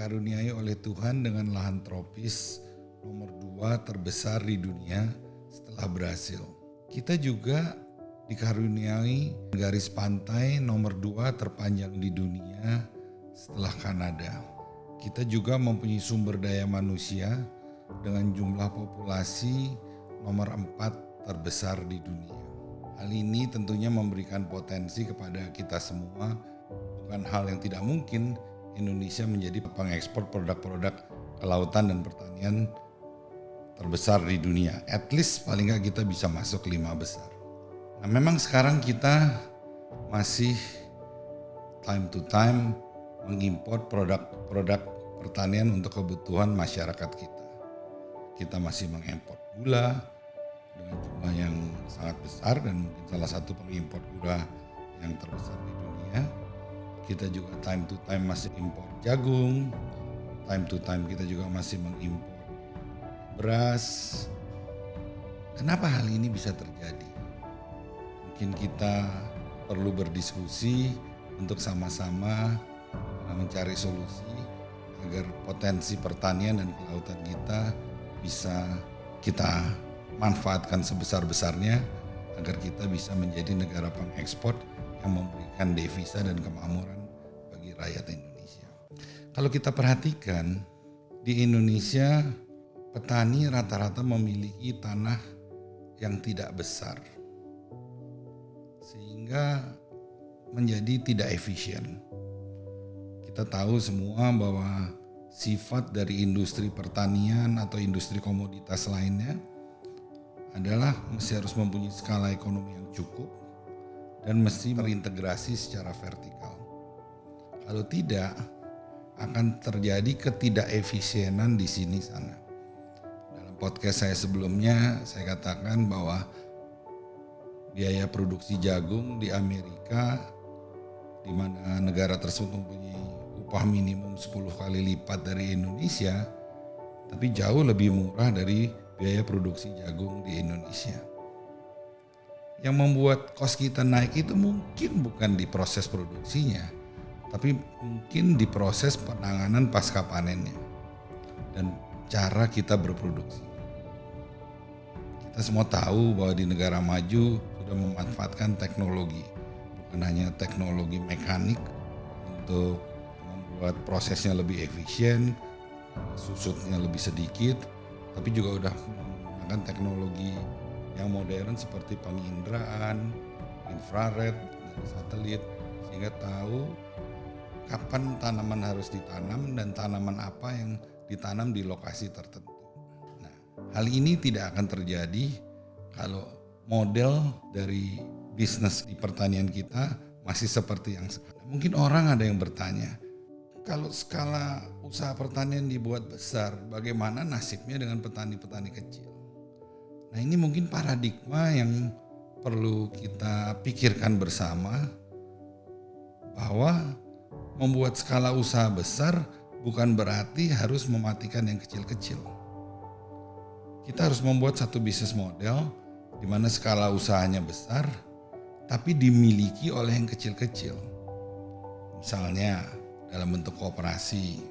dikaruniai oleh Tuhan dengan lahan tropis nomor 2 terbesar di dunia setelah Brasil. Kita juga dikaruniai garis pantai nomor 2 terpanjang di dunia setelah Kanada. Kita juga mempunyai sumber daya manusia dengan jumlah populasi nomor 4 terbesar di dunia. Hal ini tentunya memberikan potensi kepada kita semua. Bukan hal yang tidak mungkin Indonesia menjadi pengekspor produk-produk kelautan dan pertanian terbesar di dunia. At least paling nggak kita bisa masuk 5 besar. Nah, memang sekarang kita masih time to time mengimpor produk-produk pertanian untuk kebutuhan masyarakat kita. Kita masih mengimpor gula dengan jumlah yang sangat besar dan mungkin salah satu pengimpor gula yang terbesar di dunia. Kita juga time to time masih impor jagung, time to time kita juga masih mengimpor beras. Kenapa hal ini bisa terjadi? Mungkin kita perlu berdiskusi untuk sama-sama mencari solusi agar potensi pertanian dan kelautan kita bisa kita manfaatkan sebesar-besarnya agar kita bisa menjadi negara pengekspor yang memberikan devisa dan kemakmuran bagi rakyat Indonesia. Kalau kita perhatikan di Indonesia, petani rata-rata memiliki tanah yang tidak besar sehingga menjadi tidak efisien. Kita tahu semua bahwa sifat dari industri pertanian atau industri komoditas lainnya adalah mesti harus mempunyai skala ekonomi yang cukup dan mesti terintegrasi secara vertikal. Kalau tidak, akan terjadi ketidakefisienan di sini sana. Dalam podcast saya sebelumnya, saya katakan bahwa biaya produksi jagung di Amerika, di mana negara tersebut mempunyai upah minimum 10 kali lipat dari Indonesia, tapi jauh lebih murah dari biaya produksi jagung di Indonesia. Yang membuat kos kita naik itu mungkin bukan di proses produksinya, tapi mungkin di proses penanganan pasca panennya dan cara kita berproduksi. Kita semua tahu bahwa di negara maju sudah memanfaatkan teknologi, bukan hanya teknologi mekanik untuk membuat prosesnya lebih efisien, susutnya lebih sedikit, tapi juga udah menggunakan teknologi yang modern seperti penginderaan, infrared, dari satelit, sehingga tahu kapan tanaman harus ditanam dan tanaman apa yang ditanam di lokasi tertentu. Nah, hal ini tidak akan terjadi kalau model dari bisnis di pertanian kita masih seperti yang sekarang. Mungkin orang ada yang bertanya, kalau skala usaha pertanian dibuat besar, bagaimana nasibnya dengan petani-petani kecil? Nah, ini mungkin paradigma yang perlu kita pikirkan bersama, bahwa membuat skala usaha besar bukan berarti harus mematikan yang kecil-kecil. Kita harus membuat satu bisnis model di mana skala usahanya besar, tapi dimiliki oleh yang kecil-kecil. Misalnya dalam bentuk koperasi,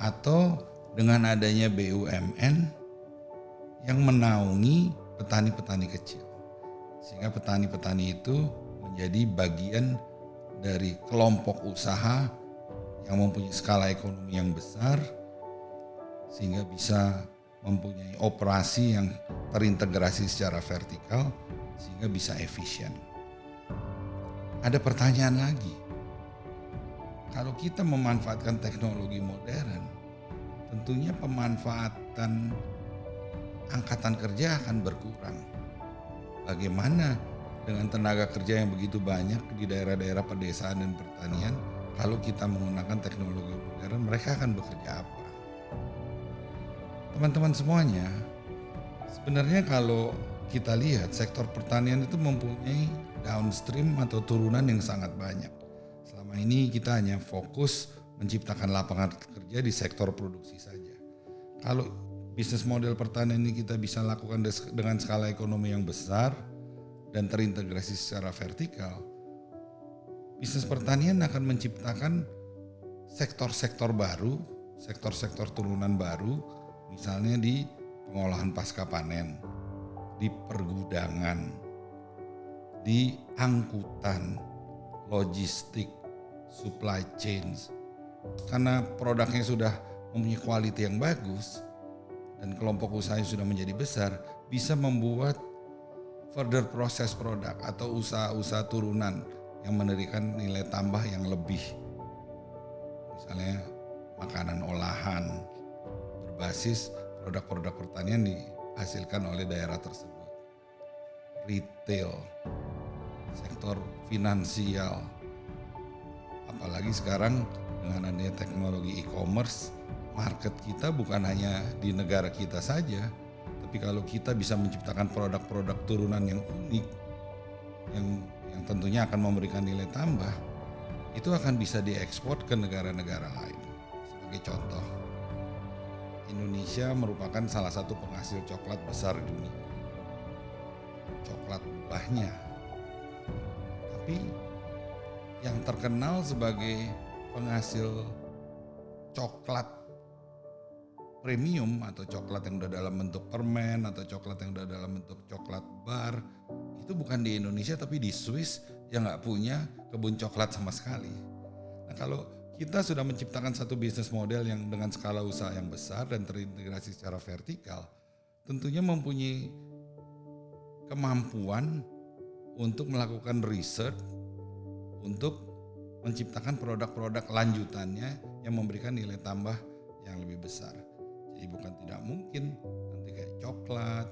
atau dengan adanya BUMN yang menaungi petani-petani kecil. Sehingga petani-petani itu menjadi bagian dari kelompok usaha yang mempunyai skala ekonomi yang besar, sehingga bisa mempunyai operasi yang terintegrasi secara vertikal sehingga bisa efisien. Ada pertanyaan lagi. Kalau kita memanfaatkan teknologi modern, tentunya pemanfaatan angkatan kerja akan berkurang. Bagaimana dengan tenaga kerja yang begitu banyak di daerah-daerah pedesaan dan pertanian? Kalau kita menggunakan teknologi modern, mereka akan bekerja apa? Teman-teman semuanya, sebenarnya kalau kita lihat sektor pertanian itu mempunyai downstream atau turunan yang sangat banyak. Selama ini kita hanya fokus menciptakan lapangan kerja di sektor produksi saja. Kalau bisnis model pertanian ini kita bisa lakukan dengan skala ekonomi yang besar dan terintegrasi secara vertikal, bisnis pertanian akan menciptakan sektor-sektor baru sektor-sektor turunan baru, misalnya di pengolahan pasca panen, di pergudangan, di angkutan, logistik, supply chains. Karena produknya sudah mempunyai quality yang bagus dan kelompok usahanya sudah menjadi besar, bisa membuat further proses produk atau usaha-usaha turunan yang memberikan nilai tambah yang lebih. Misalnya makanan olahan berbasis produk-produk pertanian dihasilkan oleh daerah tersebut. Retail, sektor finansial, apalagi sekarang dengan adanya teknologi e-commerce, market kita bukan hanya di negara kita saja, tapi kalau kita bisa menciptakan produk-produk turunan yang unik, yang tentunya akan memberikan nilai tambah, itu akan bisa diekspor ke negara-negara lain. Sebagai contoh, Indonesia merupakan salah satu penghasil coklat besar di dunia. Coklat buahnya. Tapi yang terkenal sebagai penghasil coklat premium atau coklat yang udah dalam bentuk permen atau coklat yang udah dalam bentuk coklat bar, itu bukan di Indonesia tapi di Swiss yang nggak punya kebun coklat sama sekali. Nah, kalau kita sudah menciptakan satu bisnis model yang dengan skala usaha yang besar dan terintegrasi secara vertikal, tentunya mempunyai kemampuan untuk melakukan riset, untuk menciptakan produk-produk lanjutannya yang memberikan nilai tambah yang lebih besar. Jadi bukan tidak mungkin nanti kayak coklat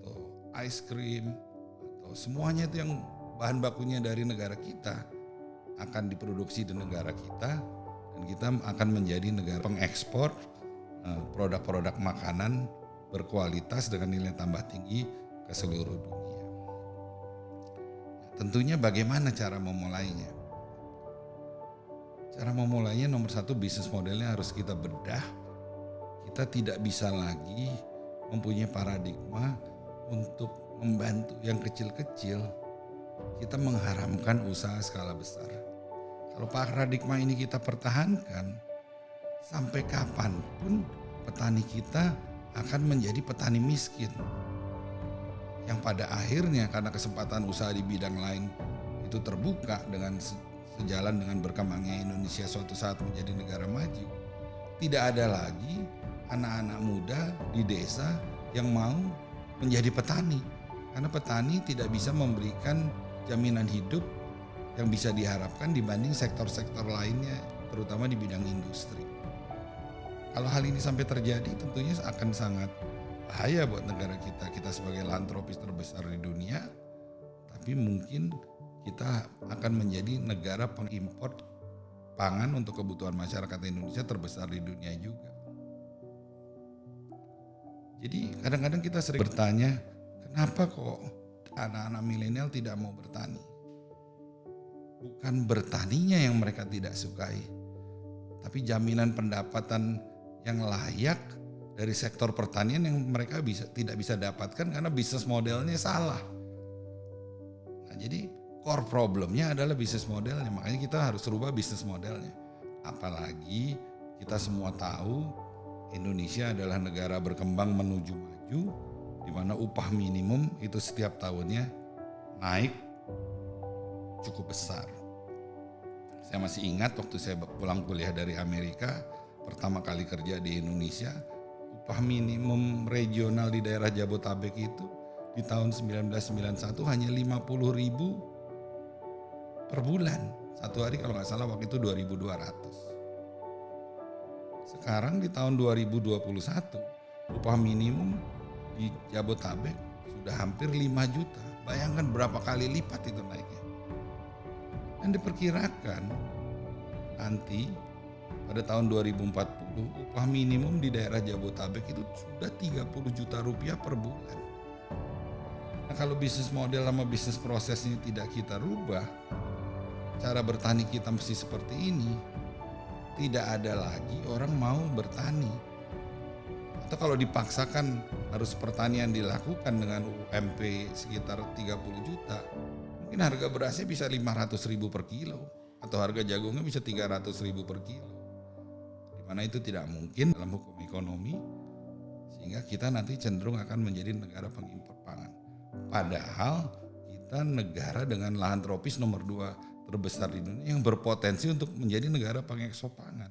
atau ice cream atau semuanya itu yang bahan bakunya dari negara kita akan diproduksi di negara kita, dan kita akan menjadi negara pengekspor produk-produk makanan berkualitas dengan nilai tambah tinggi ke seluruh dunia. Tentunya bagaimana cara memulainya? Cara memulainya nomor satu, bisnis modelnya harus kita bedah. Kita tidak bisa lagi mempunyai paradigma untuk membantu yang kecil-kecil. Kita mengharamkan usaha skala besar. Kalau paradigma ini kita pertahankan, sampai kapanpun petani kita akan menjadi petani miskin. Yang pada akhirnya karena kesempatan usaha di bidang lain itu terbuka dengan sejalan dengan berkembangnya Indonesia suatu saat menjadi negara maju, tidak ada lagi anak-anak muda di desa yang mau menjadi petani. Karena petani tidak bisa memberikan jaminan hidup yang bisa diharapkan dibanding sektor-sektor lainnya, terutama di bidang industri. Kalau hal ini sampai terjadi, tentunya akan sangat bahaya buat negara kita. Kita sebagai lantropis terbesar di dunia, tapi mungkin kita akan menjadi negara pengimpor pangan untuk kebutuhan masyarakat Indonesia terbesar di dunia juga. Jadi kadang-kadang kita sering bertanya, kenapa kok anak-anak milenial tidak mau bertani? Bukan bertaninya yang mereka tidak sukai, tapi jaminan pendapatan yang layak dari sektor pertanian yang mereka tidak bisa dapatkan karena bisnis modelnya salah. Nah, jadi core problemnya adalah bisnis modelnya, makanya kita harus rubah bisnis modelnya. Apalagi kita semua tahu Indonesia adalah negara berkembang menuju maju, di mana upah minimum itu setiap tahunnya naik cukup besar. Saya masih ingat waktu saya pulang kuliah dari Amerika, pertama kali kerja di Indonesia, upah minimum regional di daerah Jabotabek itu di tahun 1991 hanya 50.000 per bulan. Satu hari kalau nggak salah waktu itu 2.200. Sekarang di tahun 2021 upah minimum di Jabotabek sudah hampir 5 juta. Bayangkan berapa kali lipat itu naiknya. Dan diperkirakan nanti pada tahun 2040 upah minimum di daerah Jabotabek itu sudah 30 juta rupiah per bulan. Nah, kalau bisnis model sama bisnis prosesnya tidak kita rubah, cara bertani kita mesti seperti ini, tidak ada lagi orang mau bertani. Atau kalau dipaksakan harus pertanian dilakukan dengan UMP sekitar 30 juta, mungkin harga berasnya bisa 500.000 per kilo atau harga jagungnya bisa 300.000 per kilo. mana itu tidak mungkin dalam hukum ekonomi, sehingga kita nanti cenderung akan menjadi negara pengimpor pangan. Padahal kita negara dengan lahan tropis nomor 2 terbesar di dunia yang berpotensi untuk menjadi negara pengekspor pangan.